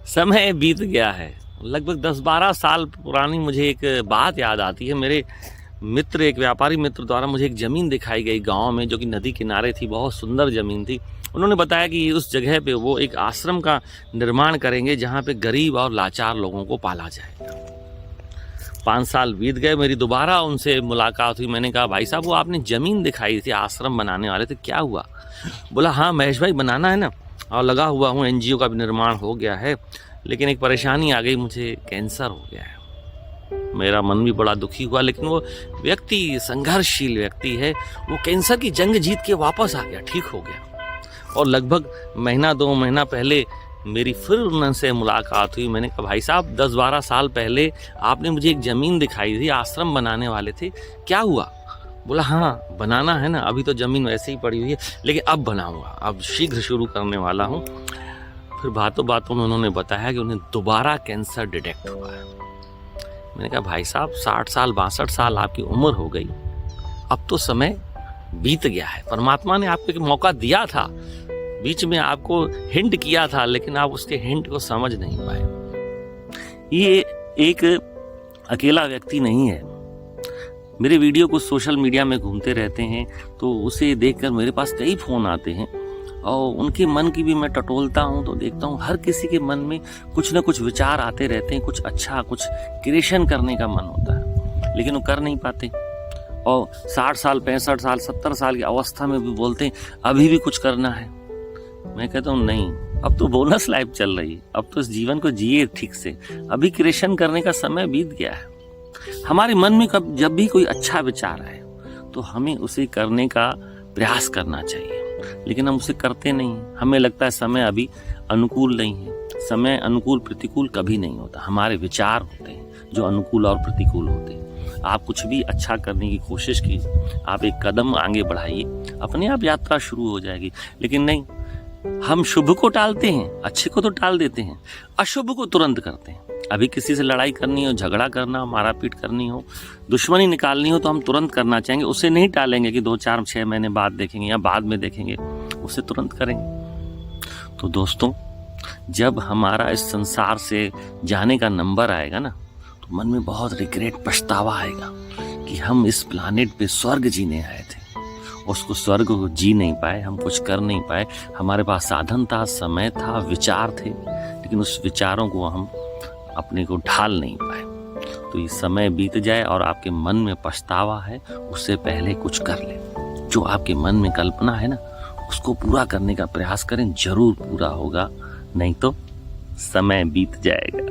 समय बीत गया है। लगभग 10-12 साल पुरानी मुझे एक बात याद आती है। मेरे मित्र, एक व्यापारी मित्र द्वारा मुझे एक ज़मीन दिखाई गई गांव में, जो कि नदी किनारे थी। बहुत सुंदर ज़मीन थी। उन्होंने बताया कि उस जगह पे वो एक आश्रम का निर्माण करेंगे, जहाँ पे गरीब और लाचार लोगों को पाला जाएगा। 5 साल बीत गए, मेरी दोबारा उनसे मुलाकात हुई। मैंने कहा, भाई साहब, वो आपने ज़मीन दिखाई थी, आश्रम बनाने वाले थे, क्या हुआ? बोला, हाँ महेश भाई, बनाना है ना, और लगा हुआ हूँ, NGO का भी निर्माण हो गया है, लेकिन एक परेशानी आ गई, मुझे कैंसर हो गया है। मेरा मन भी बड़ा दुखी हुआ, लेकिन वो व्यक्ति संघर्षशील व्यक्ति है। वो कैंसर की जंग जीत के वापस आ गया, ठीक हो गया। और लगभग महीना 2 महीना पहले मेरी फिर उनसे मुलाकात हुई। मैंने कहा, भाई साहब, 10-12 साल पहले आपने मुझे एक ज़मीन दिखाई थी, आश्रम बनाने वाले थे, क्या हुआ? बोला, हाँ बनाना है ना, अभी तो ज़मीन वैसे ही पड़ी हुई है, लेकिन अब बनाऊंगा, अब शीघ्र शुरू करने वाला हूँ। फिर बातों बातों में उन्होंने बताया कि उन्हें दोबारा कैंसर डिटेक्ट हुआ है। मैंने कहा, भाई साहब, 60 साल 62 साल आपकी उम्र हो गई, अब तो समय बीत गया है। परमात्मा ने आपको एक मौका दिया था, बीच में आपको हिंट किया था, लेकिन आप उसके हिंट को समझ नहीं पाए। ये एक अकेला व्यक्ति नहीं है। मेरे वीडियो को सोशल मीडिया में घूमते रहते हैं, तो उसे देखकर मेरे पास कई फ़ोन आते हैं, और उनके मन की भी मैं टटोलता हूँ तो देखता हूँ हर किसी के मन में कुछ ना कुछ विचार आते रहते हैं। कुछ अच्छा, कुछ क्रिएशन करने का मन होता है, लेकिन वो कर नहीं पाते। और 60 साल 65 साल 70 साल की अवस्था में भी बोलते हैं अभी भी कुछ करना है। मैं कहता हूँ, नहीं, अब तो बोनस लाइफ चल रही है, अब तो इस जीवन को जिए ठीक से, अभी क्रिएशन करने का समय बीत गया है। हमारे मन में जब भी कोई अच्छा विचार आए तो हमें उसे करने का प्रयास करना चाहिए, लेकिन हम उसे करते नहीं। हमें लगता है समय अभी अनुकूल नहीं है। समय अनुकूल प्रतिकूल कभी नहीं होता, हमारे विचार होते हैं जो अनुकूल और प्रतिकूल होते हैं। आप कुछ भी अच्छा करने की कोशिश कीजिए, आप एक कदम आगे बढ़ाइए, अपने आप यात्रा शुरू हो जाएगी। लेकिन नहीं, हम शुभ को टालते हैं, अच्छे को तो टाल देते हैं, अशुभ को तुरंत करते हैं। अभी किसी से लड़ाई करनी हो, झगड़ा करना, मारा पीट करनी हो, दुश्मनी निकालनी हो, तो हम तुरंत करना चाहेंगे, उसे नहीं टालेंगे कि 2-4-6 महीने बाद देखेंगे या बाद में देखेंगे, उसे तुरंत करेंगे। तो दोस्तों, जब हमारा इस संसार से जाने का नंबर आएगा ना, तो मन में बहुत रिग्रेट, पछतावा आएगा कि हम इस प्लानेट पे स्वर्ग जीने आए थे, उसको स्वर्ग को जी नहीं पाए, हम कुछ कर नहीं पाए। हमारे पास साधन था, समय था, विचार थे, लेकिन उस विचारों को हम अपने को ढाल नहीं पाए। तो ये समय बीत जाए और आपके मन में पछतावा है, उससे पहले कुछ कर ले। जो आपके मन में कल्पना है ना, उसको पूरा करने का प्रयास करें, जरूर पूरा होगा, नहीं तो समय बीत जाएगा।